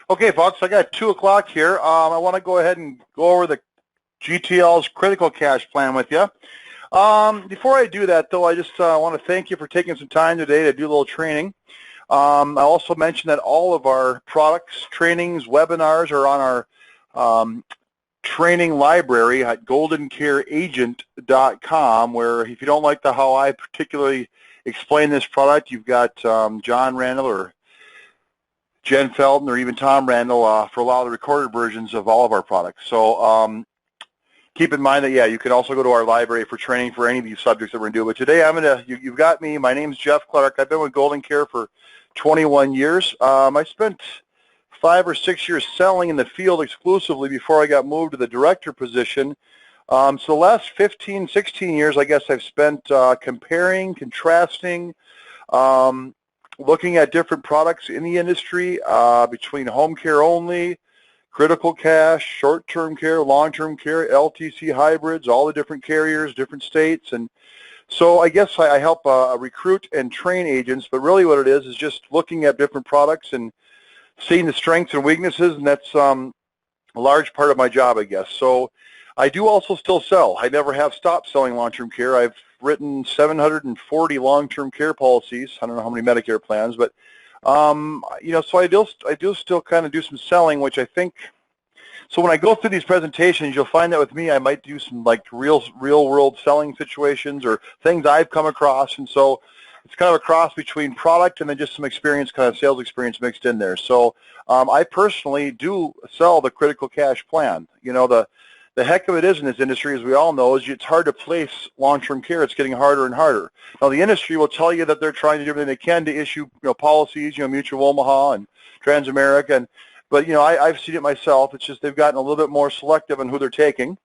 Okay, folks, I got 2 o'clock here. I want to go ahead and go over the GTL's critical cash plan with you. Before I do that, though, I just want to thank you for taking some time today to do a little training. I also mentioned that all of our products, trainings, webinars are on our training library at GoldenCareAgent.com, where if you don't like how I particularly explain this product, you've got John Randall or Jen Felton or even Tom Randall for a lot of the recorded versions of all of our products. So keep in mind that, yeah, you can also go to our library for training for any of these subjects that we're going to do. But today you've got me. My name's Jeff Clark. I've been with GoldenCare for 21 years. I spent 5 or 6 years selling in the field exclusively before I got moved to the director position. So the last 15, 16 years, I guess I've spent comparing, contrasting, looking at different products in the industry between home care only, critical cash, short-term care, long-term care, LTC hybrids, all the different carriers, different states. And so I guess I help recruit and train agents, but really what it is just looking at different products and seeing the strengths and weaknesses, and that's a large part of my job, I guess. So I do also still sell. I never have stopped selling long-term care. I've written 740 long-term care policies. I don't know how many Medicare plans, but so I do still kind of do some selling, which I think. So when I go through these presentations, you'll find that with me, I might do some like real world selling situations or things I've come across, and so it's kind of a cross between product and then just some experience, kind of sales experience mixed in there. So I personally do sell the critical cash plan. You know, the heck of it is in this industry, as we all know, is it's hard to place long-term care. It's getting harder and harder. Now, the industry will tell you that they're trying to do everything they can to issue, policies, Mutual of Omaha and Transamerica, but I've seen it myself. It's just they've gotten a little bit more selective on who they're taking.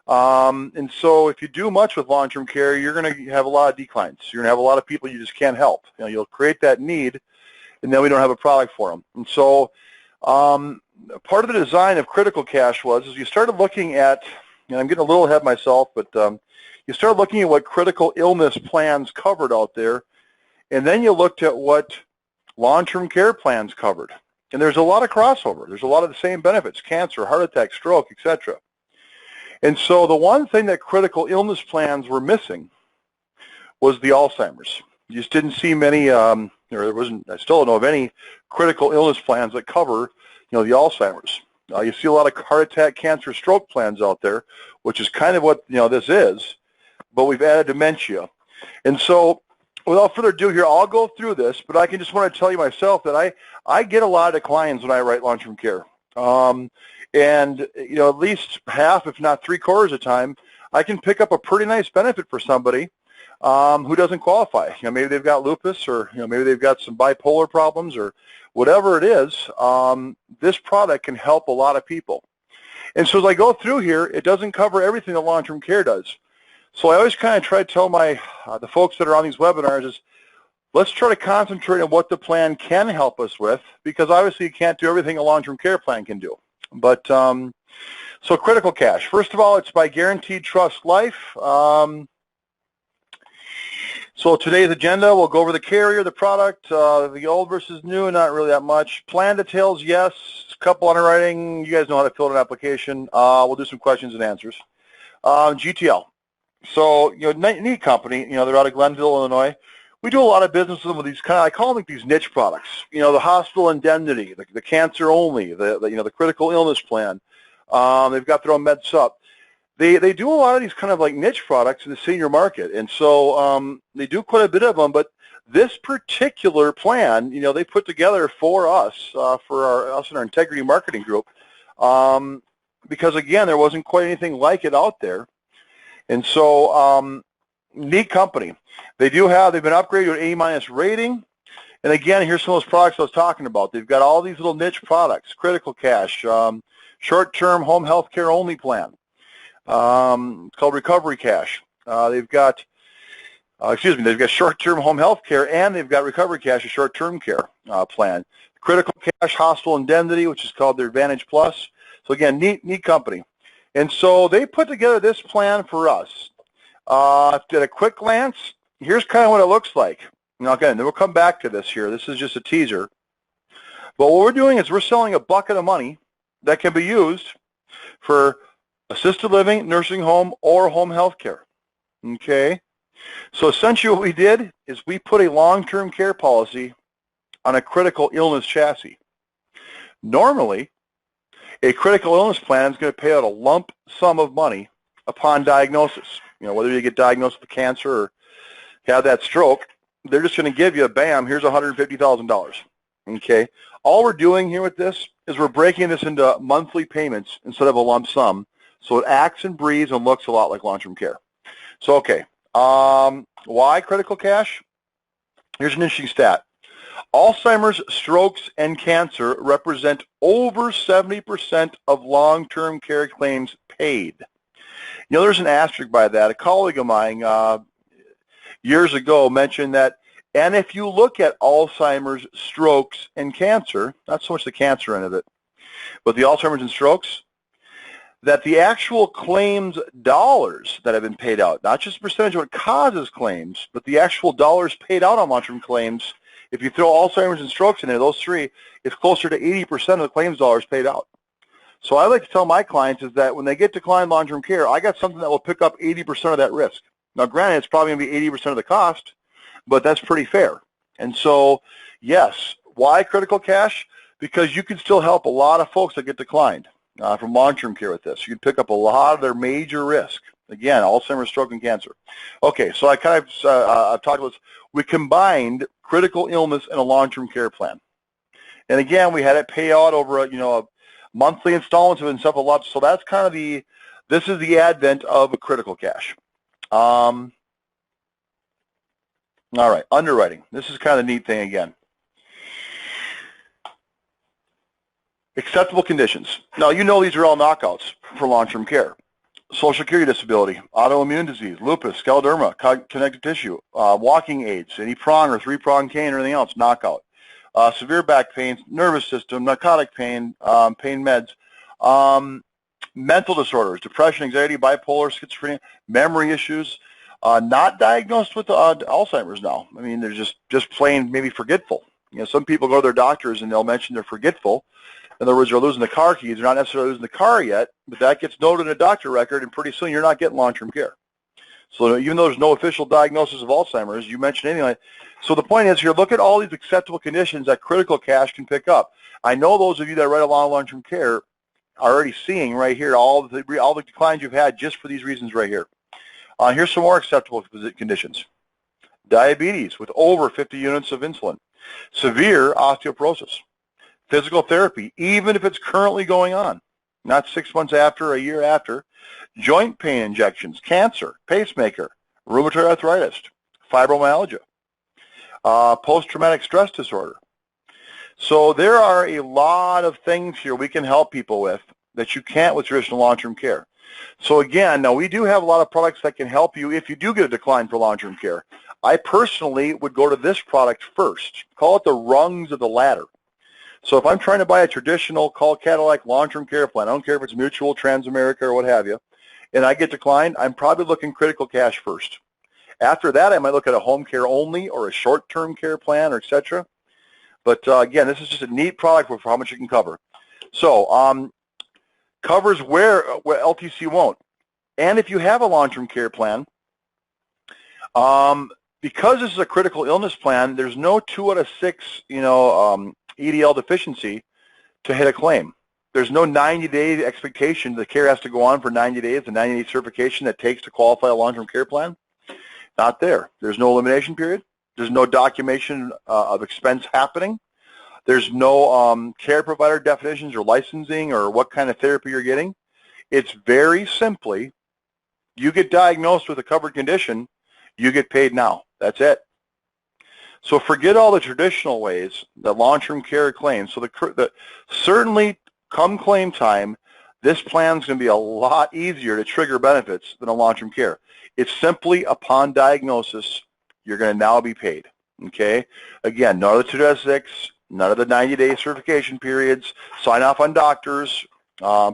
And so if you do much with long-term care, you're going to have a lot of declines. You're going to have a lot of people you just can't help. You'll create that need, and then we don't have a product for them. And so part of the design of critical cash is you started looking at, and I'm getting a little ahead of myself, but you started looking at what critical illness plans covered out there, and then you looked at what long-term care plans covered. And there's a lot of crossover. There's a lot of the same benefits: cancer, heart attack, stroke, etc. And so the one thing that critical illness plans were missing was the Alzheimer's. You just didn't see many, I still don't know of any critical illness plans that cover, the Alzheimer's. You see a lot of heart attack, cancer, stroke plans out there, which is kind of what, this is, but we've added dementia. And so without further ado here, I'll go through this, but I can just want to tell you myself that I get a lot of declines when I write long-term care. And, at least half, if not 3/4 of the time, I can pick up a pretty nice benefit for somebody who doesn't qualify. Maybe they've got lupus, or maybe they've got some bipolar problems, or whatever it is. This product can help a lot of people. And so as I go through here, it doesn't cover everything that long-term care does. So I always kind of try to tell the folks that are on these webinars is, let's try to concentrate on what the plan can help us with, because obviously you can't do everything a long-term care plan can do. But so critical cash. First of all, it's by Guaranteed Trust Life. So today's agenda, we'll go over the carrier, the product, the old versus new, not really that much. Plan details, yes. Couple underwriting, you guys know how to fill out an application. We'll do some questions and answers. GTL. So, neat company. They're out of Glenville, Illinois. We do a lot of business with them with these I call them like these niche products. The hospital indemnity, the cancer only, the critical illness plan. They've got their own med sup. They do a lot of these kind of like niche products in the senior market, and so they do quite a bit of them. But this particular plan, they put together for us, for us and our integrity marketing group, because again, there wasn't quite anything like it out there, and so neat company. They've been upgraded to an A- rating, and again, here's some of those products I was talking about. They've got all these little niche products: critical cash, short-term home health care only plan. It's called Recovery Cash. They've got short-term home health care, and they've got Recovery Cash, a short-term care plan. Critical Cash Hospital Indemnity, which is called their Advantage Plus. So again, neat company. And so they put together this plan for us. At a quick glance, here's kind of what it looks like. Now again, then we'll come back to this here. This is just a teaser. But what we're doing is we're selling a bucket of money that can be used for assisted living, nursing home, or home health care. Okay? So essentially what we did is we put a long-term care policy on a critical illness chassis. Normally, a critical illness plan is going to pay out a lump sum of money upon diagnosis. You know, whether you get diagnosed with cancer or have that stroke, they're just going to give you, bam, here's $150,000. Okay? All we're doing here with this is we're breaking this into monthly payments instead of a lump sum, so it acts and breathes and looks a lot like long-term care. So, okay, why critical cash? Here's an interesting stat. Alzheimer's, strokes, and cancer represent over 70% of long-term care claims paid. You know, there's an asterisk by that. A colleague of mine years ago mentioned that, and if you look at Alzheimer's, strokes, and cancer, not so much the cancer end of it, but the Alzheimer's and strokes, that the actual claims dollars that have been paid out, not just the percentage of what causes claims, but the actual dollars paid out on long-term claims, if you throw Alzheimer's and strokes in there, those three, it's closer to 80% of the claims dollars paid out. So I like to tell my clients is that when they get declined long-term care, I got something that will pick up 80% of that risk. Now, granted, it's probably going to be 80% of the cost, but that's pretty fair. And so, yes, why critical cash? Because you can still help a lot of folks that get declined from long-term care with this. You can pick up a lot of their major risk. Again, Alzheimer's, stroke, and cancer. Okay, so I kind of I've talked about this. We combined critical illness and a long-term care plan. And again, we had it pay out over a monthly installments and stuff a lot. So that's kind of this is the advent of a critical cash. All right, underwriting. This is kind of a neat thing again. Acceptable conditions. Now, you know these are all knockouts for long-term care. Social Security disability, autoimmune disease, lupus, scleroderma, connective tissue, walking aids, any prong or three-prong cane or anything else, knockout. Severe back pain, nervous system, narcotic pain, pain meds, mental disorders, depression, anxiety, bipolar, schizophrenia, memory issues, not diagnosed with Alzheimer's now. I mean, they're just plain maybe forgetful. You know, some people go to their doctors and they'll mention they're forgetful. In other words, they're losing the car keys. They're not necessarily losing the car yet, but that gets noted in a doctor record, and pretty soon you're not getting long-term care. So even though there's no official diagnosis of Alzheimer's, you mentioned anything. So the point is here, look at all these acceptable conditions that critical cash can pick up. I know those of you that write along long-term care are already seeing right here all the declines you've had just for these reasons right here. Here's some more acceptable conditions. Diabetes with over 50 units of insulin. Severe osteoporosis. Physical therapy, even if it's currently going on, not 6 months after, a year after. Joint pain injections, cancer, pacemaker, rheumatoid arthritis, fibromyalgia, post-traumatic stress disorder. So there are a lot of things here we can help people with that you can't with traditional long-term care. So again, now we do have a lot of products that can help you if you do get a decline for long-term care. I personally would go to this product first. Call it the rungs of the ladder. So if I'm trying to buy a traditional Call Cadillac long-term care plan, I don't care if it's Mutual, Transamerica, or what have you, and I get declined, I'm probably looking critical cash first. After that, I might look at a home care only or a short-term care plan, or et cetera. But again, this is just a neat product for how much you can cover. So covers where LTC won't. And if you have a long-term care plan, because this is a critical illness plan, there's no 2 out of 6, EDL deficiency to hit a claim. There's no 90-day expectation. The care has to go on for 90 days, the 90-day certification that takes to qualify a long-term care plan. Not there. There's no elimination period. There's no documentation of expense happening. There's no care provider definitions or licensing or what kind of therapy you're getting. It's very simply, you get diagnosed with a covered condition, you get paid now. That's it. So forget all the traditional ways that long-term care claims. So certainly come claim time, this plan is going to be a lot easier to trigger benefits than a long-term care. It's simply upon diagnosis, you're going to now be paid. Okay? Again, none of the 2 out of 6, none of the 90-day certification periods, sign off on doctors,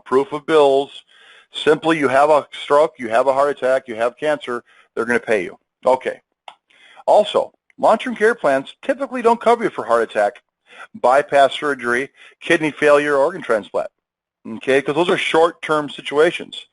proof of bills. Simply, you have a stroke, you have a heart attack, you have cancer, they're going to pay you. Okay. Also, long-term care plans typically don't cover you for heart attack bypass surgery, kidney failure, organ transplant. Okay, because those are short-term situations.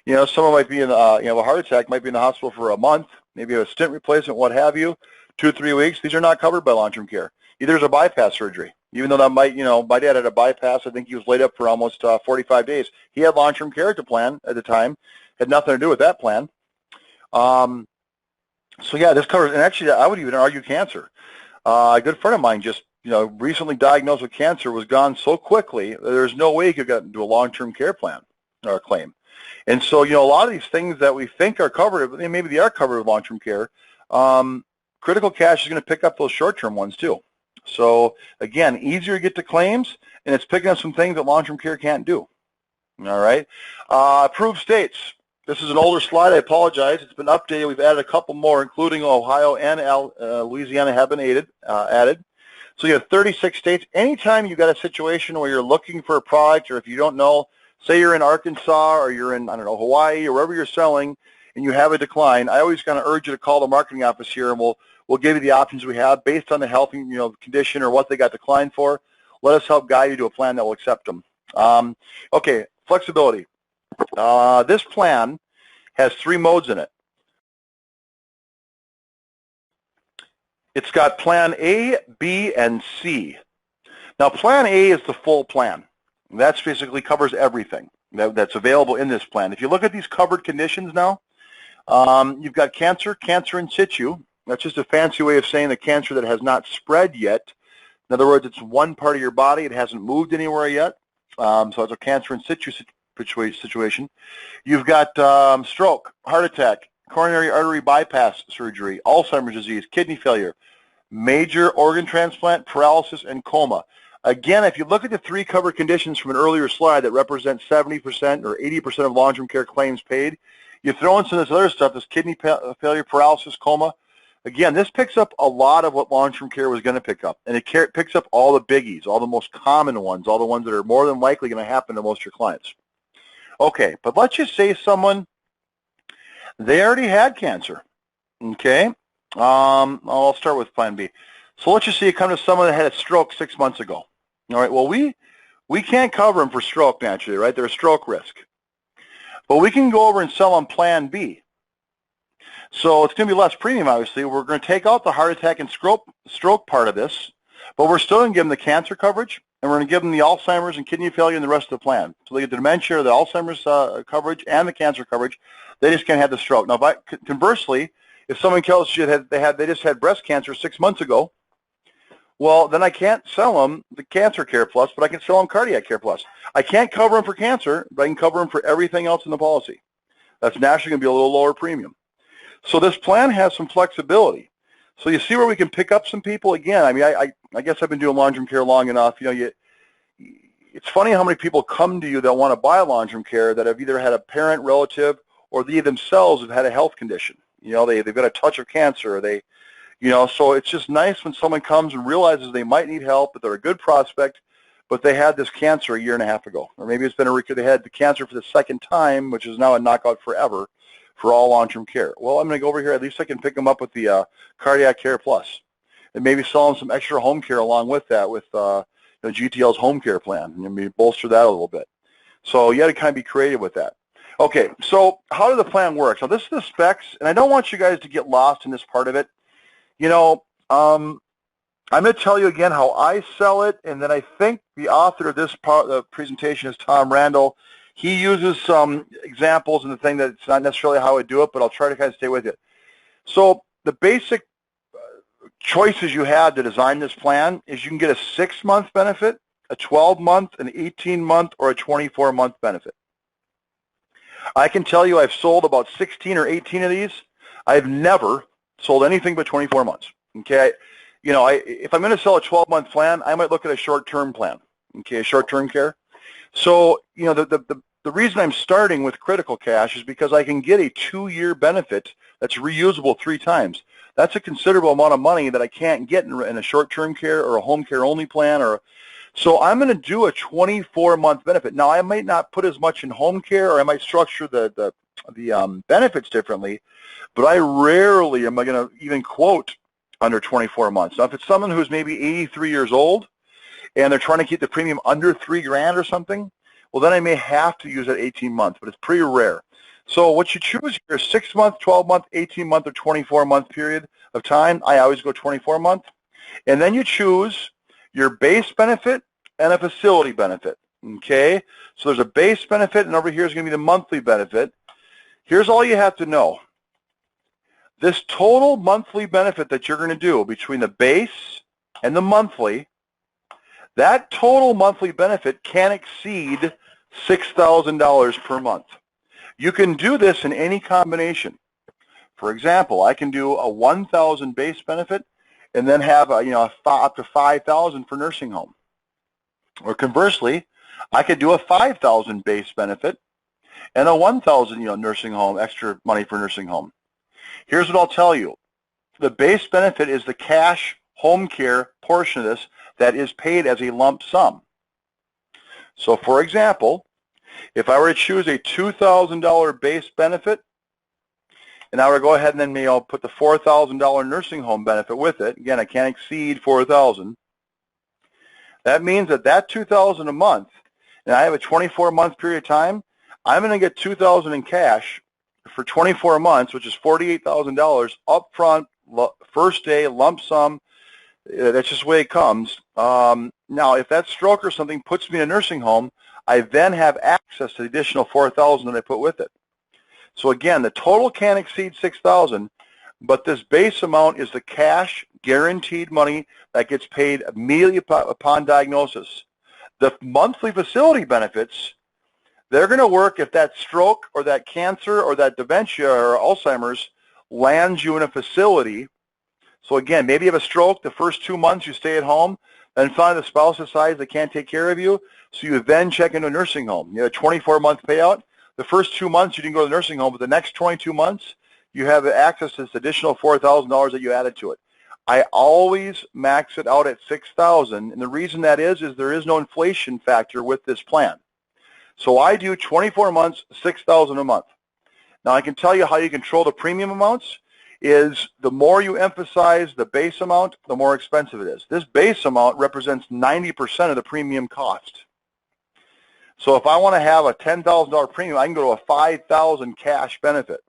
You know, someone might be in, a heart attack, might be in the hospital for a month, maybe a stent replacement, what have you, 2 or 3 weeks. These are not covered by long-term care. Either there's a bypass surgery, even though that might, my dad had a bypass. I think he was laid up for almost 45 days. He had long-term care at the plan at the time. Had nothing to do with that plan. So yeah, this covers, and actually I would even argue cancer. A good friend of mine just, recently diagnosed with cancer, was gone so quickly, there's no way he could get into a long-term care plan or a claim. And so, a lot of these things that we think are covered, maybe they are covered with long-term care, critical cash is going to pick up those short-term ones too. So again, easier to get to claims, and it's picking up some things that long-term care can't do. All right. Approved states. This is an older slide. I apologize. It's been updated. We've added a couple more, including Ohio and Louisiana have been added. So you have 36 states. Anytime you've got a situation where you're looking for a product, or if you don't know, say you're in Arkansas or you're in, Hawaii or wherever you're selling, and you have a decline, I always kind of urge you to call the marketing office here, and we'll give you the options we have based on the health, condition or what they got declined for. Let us help guide you to a plan that will accept them. Okay, flexibility. This plan has 3 modes in it. It's got Plan A, B, and C. Now, Plan A is the full plan. That basically covers everything that's available in this plan. If you look at these covered conditions now, you've got cancer in situ. That's just a fancy way of saying the cancer that has not spread yet. In other words, it's one part of your body. It hasn't moved anywhere yet. So it's a cancer in situ situation. You've got stroke, heart attack, coronary artery bypass surgery, Alzheimer's disease, kidney failure, major organ transplant, paralysis, and coma. Again, if you look at the 3 covered conditions from an earlier slide that represent 70% or 80% of long-term care claims paid, you throw in some of this other stuff, this kidney failure, paralysis, coma. Again, this picks up a lot of what long-term care was going to pick up, and it picks up all the biggies, all the most common ones, all the ones that are more than likely going to happen to most of your clients. Okay, but let's just say someone, they already had cancer, okay? I'll start with Plan B. So let's just say you come to someone that had a stroke 6 months ago. All right, well, we can't cover them for stroke naturally, right? They're a stroke risk. But we can go over and sell them Plan B. So it's going to be less premium, obviously. We're going to take out the heart attack and stroke part of this, but we're still going to give them the cancer coverage, and we're going to give them the Alzheimer's and kidney failure and the rest of the plan. So they get the dementia, the Alzheimer's coverage, and the cancer coverage. They just can't have the stroke. Now, conversely, if someone tells you they just had breast cancer 6 months ago, well, then I can't sell them the Cancer Care Plus, but I can sell them Cardiac Care Plus. I can't cover them for cancer, but I can cover them for everything else in the policy. That's naturally going to be a little lower premium. So this plan has some flexibility. So you see where we can pick up some people. Again, I mean, I guess I've been doing long-term care long enough. It's funny how many people come to you that want to buy long-term care that have either had a parent, relative, or they themselves have had a health condition. They've got a touch of cancer. Or so it's just nice when someone comes and realizes they might need help, but they're a good prospect, but they had this cancer a year and a half ago. Or maybe it's been they had the cancer for the second time, which is now a knockout forever for all long-term care. Well, I'm going to go over here. At least I can pick them up with the Cardiac Care Plus, and maybe sell them some extra home care along with that, with GTL's home care plan, and maybe bolster that a little bit. So you got to kind of be creative with that. Okay, so how does the plan work? So this is the specs, and I don't want you guys to get lost in this part of it. I'm going to tell you again how I sell it, and then I think the author of this part of the presentation is Tom Randall. He uses some examples in the thing that it's not necessarily how I do it, but I'll try to kind of stay with it. So the basic choices you have to design this plan is you can get a 6-month benefit, a 12-month, an 18-month, or a 24-month benefit. I can tell you I've sold about 16 or 18 of these. I've never sold anything but 24 months. Okay, if I'm going to sell a 12-month plan, I might look at a short-term plan. Okay, short-term care. So the reason I'm starting with critical cash is because I can get a 2-year benefit that's reusable 3 times. That's a considerable amount of money that I can't get in a short-term care or a home care only plan. So I'm going to do a 24-month benefit. Now, I might not put as much in home care, or I might structure the benefits differently, but I rarely am I going to even quote under 24 months. Now, if it's someone who's maybe 83 years old, and they're trying to keep the premium under $3,000 or something, well, then I may have to use that 18-month, but it's pretty rare. So what you choose here is 6-month, 12-month, 18-month, or 24-month period of time. I always go 24-month. And then you choose your base benefit and a facility benefit, okay? So there's a base benefit, and over here is going to be the monthly benefit. Here's all you have to know. This total monthly benefit that you're going to do between the base and the monthly, that total monthly benefit can exceed $6,000 per month. You can do this in any combination. For example, I can do a $1,000 base benefit and then have up to $5,000 for nursing home. Or conversely, I could do a $5,000 base benefit and a $1,000 nursing home, extra money for nursing home. Here's what I'll tell you. The base benefit is the cash home care portion of this that is paid as a lump sum. So for example, if I were to choose a $2,000 base benefit, and I were to go ahead and then put the $4,000 nursing home benefit with it, again, I can't exceed $4,000. That means that $2,000 a month, and I have a 24-month period of time, I'm going to get $2,000 in cash for 24 months, which is $48,000 upfront, first day, lump sum. That's just the way it comes. Now, if that stroke or something puts me in a nursing home, I then have access to the additional $4,000 that I put with it. So again, the total can't exceed $6,000, but this base amount is the cash guaranteed money that gets paid immediately upon diagnosis. The monthly facility benefits, they're going to work if that stroke or that cancer or that dementia or Alzheimer's lands you in a facility. So again, maybe you have a stroke, the first 2 months you stay at home, then finally the spouse decides they can't take care of you, so you then check into a nursing home. You have a 24-month payout. The first 2 months you didn't go to the nursing home, but the next 22 months you have access to this additional $4,000 that you added to it. I always max it out at $6,000, and the reason that is there is no inflation factor with this plan. So I do 24 months, $6,000 a month. Now I can tell you how you control the premium amounts is the more you emphasize the base amount, the more expensive it is. This base amount represents 90% of the premium cost. So if I want to have a $10,000 premium, I can go to a $5,000 cash benefit.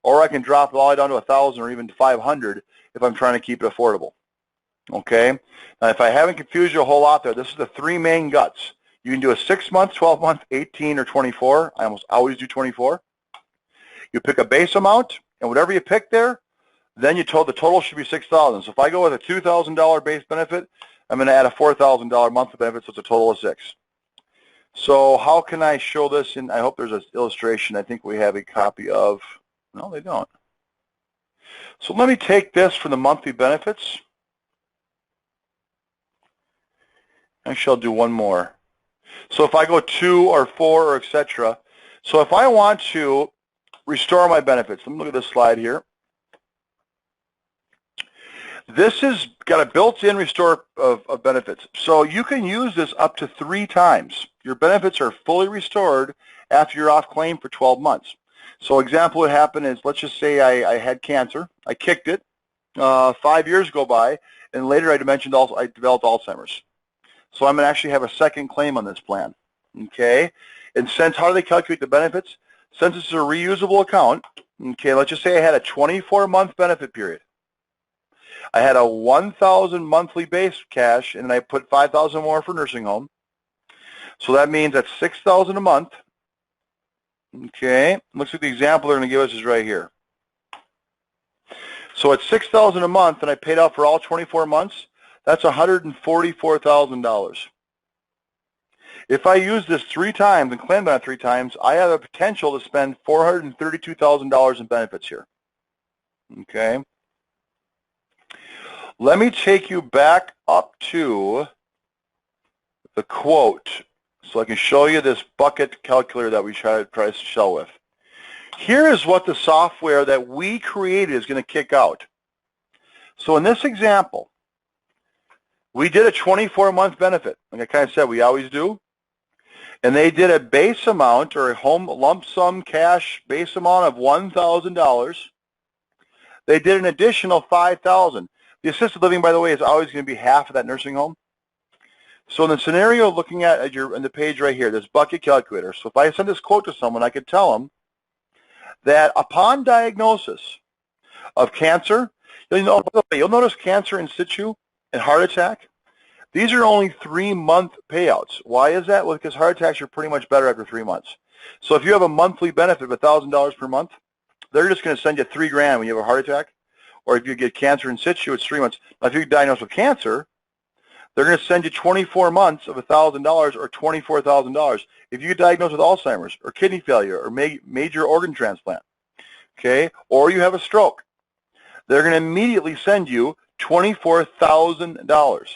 Or I can drop it all the way down to $1,000 or even $500 if I'm trying to keep it affordable. Okay? Now if I haven't confused you a whole lot there, this is the three main guts. You can do a 6-month, 12-month, 18, or 24. I almost always do 24. You pick a base amount, and whatever you pick there, then the total should be $6,000. So if I go with a $2,000 base benefit, I'm going to add a $4,000 monthly benefit, so it's a total of $6,000. So how can I show this? And I hope there's an illustration. I think we have a copy of. No, they don't. So let me take this for the monthly benefits. Actually, I'll do one more. So if I go 2 or 4 or etc. So if I want to restore my benefits, let me look at this slide here. This has got a built-in restore of benefits. So you can use this up to 3 times. Your benefits are fully restored after you're off claim for 12 months. So example what happened is, let's just say I had cancer. I kicked it. 5 years go by, and later I developed Alzheimer's. So I'm going to actually have a second claim on this plan. Okay? And since, how do they calculate the benefits? Since it's a reusable account, okay, let's just say I had a 24-month benefit period. I had a $1,000 monthly base cash, and I put $5,000 more for nursing home. So that means that's $6,000 a month. Okay, looks like the example they're going to give us is right here. So at $6,000 a month, and I paid out for all 24 months, that's $144,000. If I use this 3 times and claim that 3 times, I have a potential to spend $432,000 in benefits here. Okay. Let me take you back up to the quote so I can show you this bucket calculator that we try to show with. Here is what the software that we created is going to kick out. So in this example, we did a 24-month benefit. Like I kind of said, we always do. And they did a base amount or a home lump sum cash base amount of $1,000. They did an additional $5,000. The assisted living, by the way, is always going to be half of that nursing home. So in the scenario looking at on the page right here, this bucket calculator. So if I send this quote to someone, I could tell them that upon diagnosis of cancer, you'll notice cancer in situ and heart attack. These are only 3-month payouts. Why is that? Well, because heart attacks are pretty much better after 3 months. So if you have a monthly benefit of $1,000 per month, they're just going to send you $3,000 when you have a heart attack. Or if you get cancer in situ, it's 3 months. Now, if you're diagnosed with cancer, they're going to send you 24 months of $1,000 or $24,000. If you get diagnosed with Alzheimer's or kidney failure or major organ transplant, okay, or you have a stroke, they're going to immediately send you $24,000.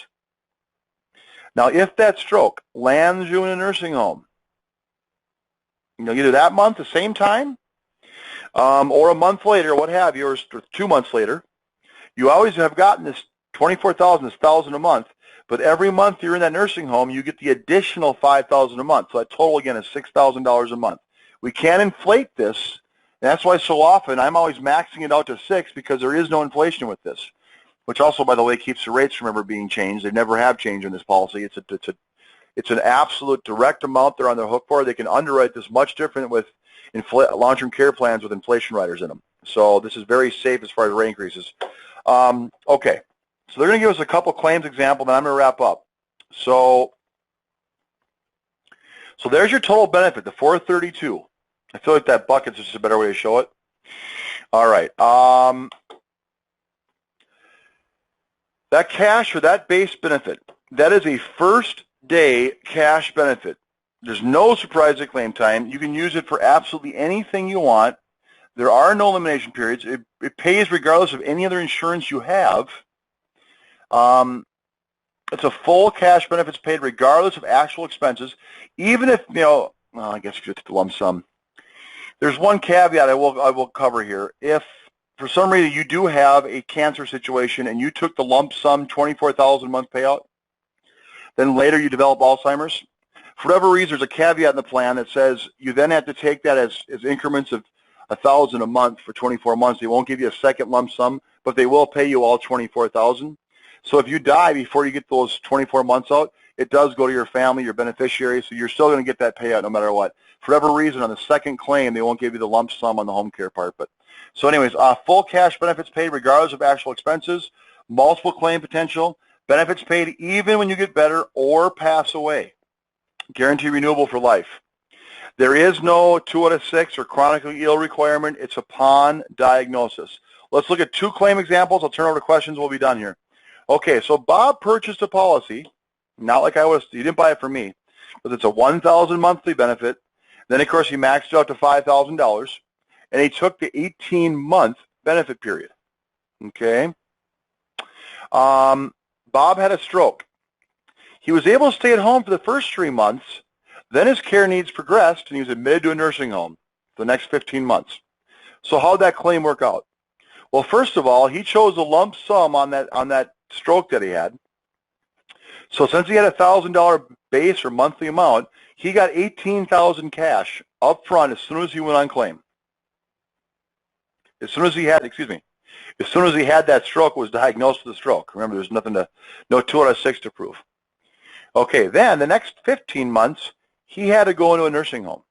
Now, if that stroke lands you in a nursing home, either that month, the same time, or a month later, what have you, or 2 months later, you always have gotten this $24,000, this $1,000 a month. But every month you're in that nursing home, you get the additional $5,000 a month. So that total, again, is $6,000 a month. We can't inflate this. And that's why so often I'm always maxing it out to 6 because there is no inflation with this, which also, by the way, keeps the rates from ever being changed. They never have changed in this policy. It's an absolute direct amount they're on the hook for. They can underwrite this much different with long-term care plans with inflation riders in them. So this is very safe as far as rate increases. Okay. So they're going to give us a couple claims examples, and I'm going to wrap up. So there's your total benefit, the $432. I feel like that bucket's just a better way to show it. All right. That cash or that base benefit, that is a first-day cash benefit. There's no surprise at claim time. You can use it for absolutely anything you want. There are no elimination periods. It pays regardless of any other insurance you have. It's a full cash benefits paid regardless of actual expenses, even if, well, I guess if it's the lump sum. There's one caveat I will cover here. If for some reason you do have a cancer situation and you took the lump sum $24,000 a month payout, then later you develop Alzheimer's, for whatever reason there's a caveat in the plan that says you then have to take that as increments of $1,000 a month for 24 months. They won't give you a second lump sum, but they will pay you all $24,000. So if you die before you get those 24 months out, it does go to your family, your beneficiary, so you're still going to get that payout no matter what. For whatever reason, on the second claim, they won't give you the lump sum on the home care part. But so anyways, full cash benefits paid regardless of actual expenses, multiple claim potential, benefits paid even when you get better or pass away. Guarantee renewable for life. There is no 2 out of 6 or chronically ill requirement. It's upon diagnosis. Let's look at 2 claim examples. I'll turn over to questions. We'll be done here. Okay, so Bob purchased a policy, not like he didn't buy it for me, but it's a $1,000 monthly benefit. Then, of course, he maxed it out to $5,000, and he took the 18-month benefit period. Okay. Bob had a stroke. He was able to stay at home for the first 3 months. Then his care needs progressed, and he was admitted to a nursing home for the next 15 months. So how did that claim work out? Well, first of all, he chose a lump sum on that stroke that he had. So since he had a $1,000 base or monthly amount, he got $18,000 cash up front as soon as he went on claim. As soon as he had that stroke, was diagnosed with a stroke. Remember, there's no 2 out of 6 to prove. Okay, then the next 15 months, he had to go into a nursing home.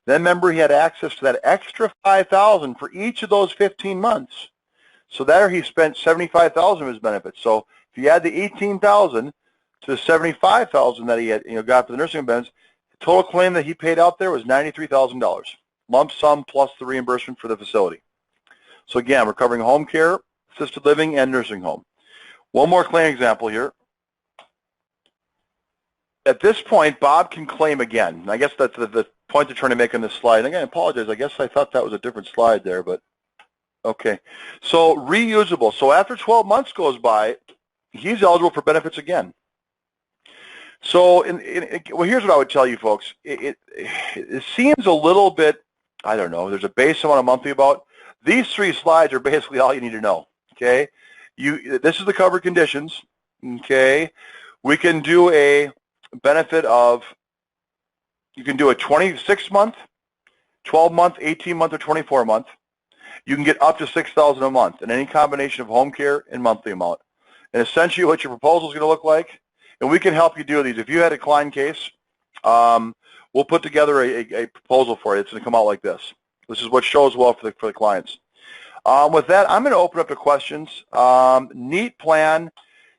Then remember, he had access to that extra $5,000 for each of those 15 months. So there he spent $75,000 of his benefits. So if you add the $18,000 to the $75,000 that he had, got for the nursing home benefits, the total claim that he paid out there was $93,000, lump sum plus the reimbursement for the facility. So again, we're covering home care, assisted living, and nursing home. One more claim example here. At this point, Bob can claim again. I guess that's the point they're trying to make on this slide. And again, I apologize. I guess I thought that was a different slide there, but okay. So reusable. So after 12 months goes by, he's eligible for benefits again. So well, here's what I would tell you, folks. It seems a little bit, I don't know, there's a base amount of monthly about. These 3 slides are basically all you need to know, okay? This is the covered conditions, okay? We can do a benefit of, you can do a 26-month, 12-month, 18-month, or 24-month. You can get up to $6,000 a month in any combination of home care and monthly amount. And essentially what your proposal is going to look like and we can help you do these. If you had a decline case, we'll put together a proposal for you. It's going to come out like this. This is what shows well for the clients. With that, I'm going to open up to questions. Neat plan.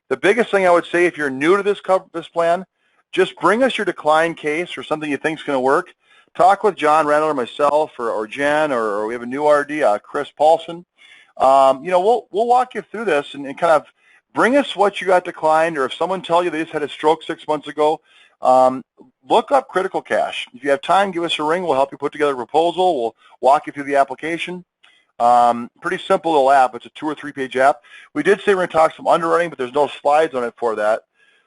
The biggest thing I would say, if you're new to this plan, just bring us your decline case or something you think is going to work. Talk with John Randall or myself or Jen, or we have a new RD, Chris Paulson. We'll walk you through this and kind of bring us what you got declined, or if someone tells you they just had a stroke 6 months ago, look up critical cash. If you have time, give us a ring. We'll help you put together a proposal. We'll walk you through the application. Pretty simple little app. It's a 2 or 3 page app. We did say we're going to talk some underwriting, but there's no slides on it for that.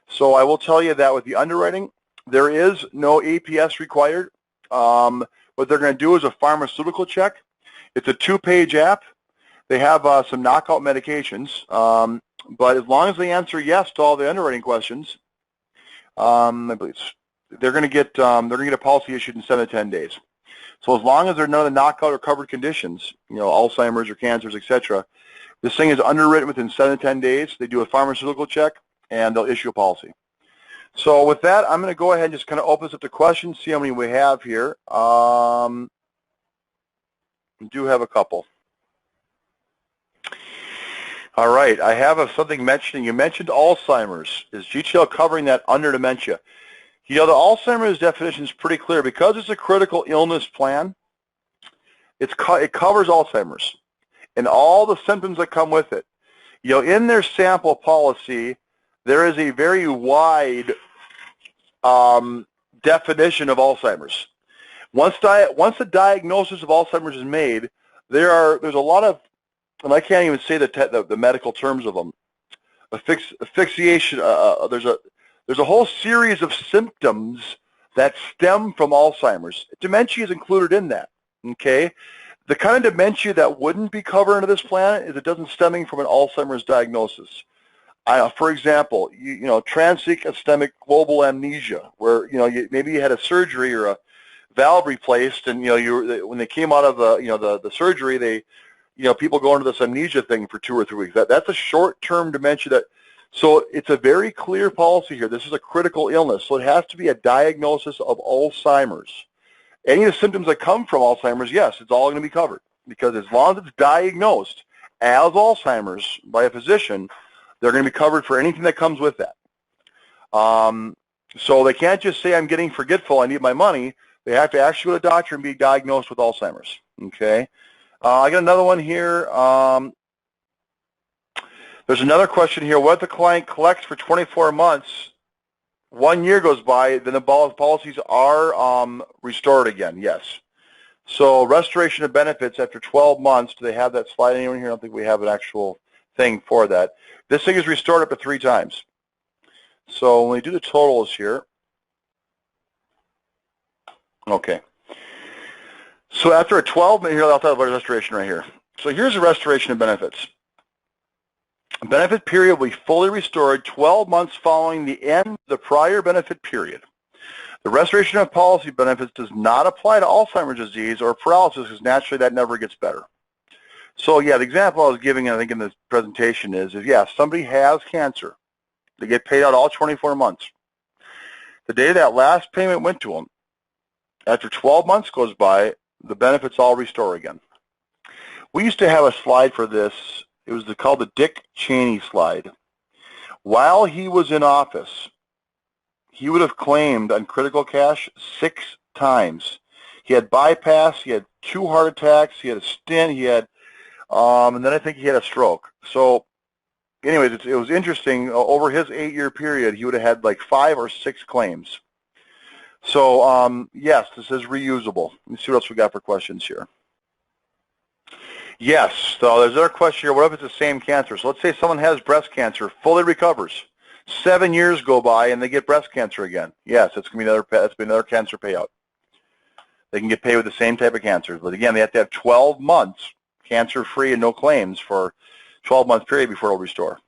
So I will tell you that with the underwriting, there is no APS required. What they're going to do is a pharmaceutical check. It's a 2 page app. They have some knockout medications, but as long as they answer yes to all the underwriting questions, I believe they're going to get a policy issued in 7 to 10 days. So as long as there are none of the knockout or covered conditions, Alzheimer's or cancers, etc., this thing is underwritten within 7 to 10 days. They do a pharmaceutical check, and they'll issue a policy. So with that, I'm going to go ahead and just kind of open this up to questions, see how many we have here. We do have a couple. All right, I have something mentioning. You mentioned Alzheimer's. Is GTL covering that under dementia? The Alzheimer's definition is pretty clear. Because it's a critical illness plan, it covers Alzheimer's and all the symptoms that come with it. In their sample policy, there is a very wide definition of Alzheimer's. Once the diagnosis of Alzheimer's is made, there's a lot of, and I can't even say the medical terms of them. Asphyxiation. There's a whole series of symptoms that stem from Alzheimer's. Dementia is included in that. Okay, the kind of dementia that wouldn't be covered under this plan is it doesn't stemming from an Alzheimer's diagnosis. For example, transient ischemic global amnesia, where maybe you had a surgery or a valve replaced, and when they came out of the surgery, people go into this amnesia thing for 2 or 3 weeks. That's a short-term dementia. So it's a very clear policy here. This is a critical illness, so it has to be a diagnosis of Alzheimer's. Any of the symptoms that come from Alzheimer's, yes, it's all going to be covered, because as long as it's diagnosed as Alzheimer's by a physician, they're going to be covered for anything that comes with that. So they can't just say, I'm getting forgetful, I need my money. They have to actually go to the doctor and be diagnosed with Alzheimer's. Okay. I got another one here. There's another question here. What if the client collects for 24 months, 1 year goes by, then the policies are restored again? Yes. So restoration of benefits after 12 months, do they have that slide anywhere here? I don't think we have an actual thing for that. This thing is restored up to 3 times. So when we do the totals here, okay. So after a 12-month, here I'll talk about restoration right here. So here's a restoration of benefits. A benefit period will be fully restored 12 months following the end of the prior benefit period. The restoration of policy benefits does not apply to Alzheimer's disease or paralysis, because naturally that never gets better. So yeah, the example I was giving, I think, in this presentation is yeah, somebody has cancer. They get paid out all 24 months. The day that last payment went to them, after 12 months goes by, the benefits all restore again. We used to have a slide for this. It was called the Dick Cheney slide. While he was in office, he would have claimed on critical cash 6 times. He had bypass, he had 2 heart attacks, he had a stent, he had, and then I think he had a stroke. So anyways, it was interesting. Over his 8-year period, he would have had like 5 or 6 claims. So yes, this is reusable. Let's see what else we got for questions here. Yes, so there's another question here. What if it's the same cancer? So let's say someone has breast cancer, fully recovers. 7 years go by and they get breast cancer again. Yes, it's going to be another cancer payout. They can get paid with the same type of cancer. But again, they have to have 12 months cancer-free and no claims for 12-month period before it'll restore.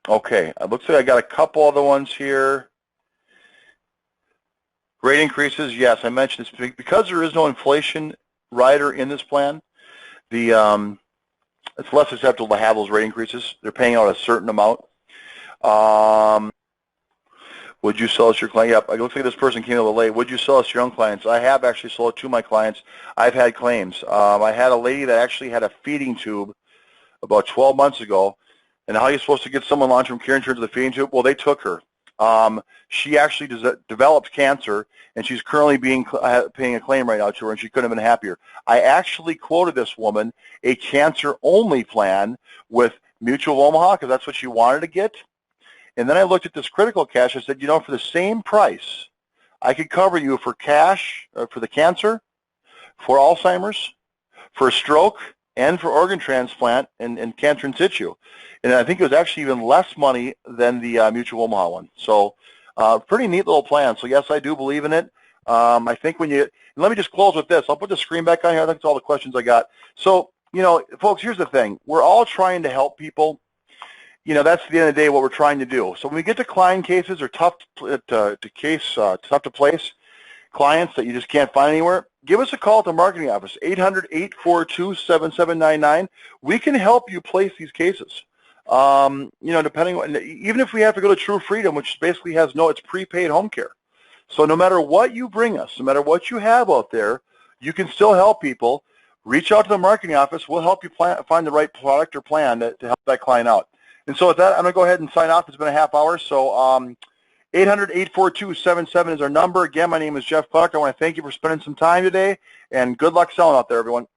Okay, it looks like I got a couple other ones here. Rate increases, yes, I mentioned this. Because there is no inflation rider in this plan, the it's less acceptable to have those rate increases. They're paying out a certain amount. Would you sell us your client? Yep, it looks like this person came a little late. Would you sell us your own clients? I have actually sold it to my clients. I've had claims. I had a lady that actually had a feeding tube about 12 months ago. And how are you supposed to get someone long-term care insurance with a feeding tube? Well, they took her. She actually developed cancer, and she's currently paying a claim right now to her, and she couldn't have been happier. I actually quoted this woman a cancer-only plan with Mutual of Omaha because that's what she wanted to get. And then I looked at this critical cash. I said, you know, for the same price, I could cover you for cash, for the cancer, for Alzheimer's, for stroke, and for organ transplant and cancer in situ. And I think it was actually even less money than the Mutual Omaha one. So pretty neat little plan. So yes, I do believe in it. I think when you, let me just close with this. I'll put the screen back on here. I think it's all the questions I got. So, you know, folks, here's the thing. We're all trying to help people. You know, that's at the end of the day what we're trying to do. So when we get to client cases or tough to place clients that you just can't find anywhere, give us a call at the marketing office, 800-842-7799. We can help you place these cases. You know, depending on, even if we have to go to True Freedom, which basically has it's prepaid home care. So no matter what you bring us, no matter what you have out there, you can still help people. Reach out to the marketing office. We'll help you find the right product or plan to help that client out. And so with that, I'm going to go ahead and sign off. It's been a half hour. So 800-842-77 is our number. Again, my name is Jeff Clark. I want to thank you for spending some time today, and good luck selling out there, everyone.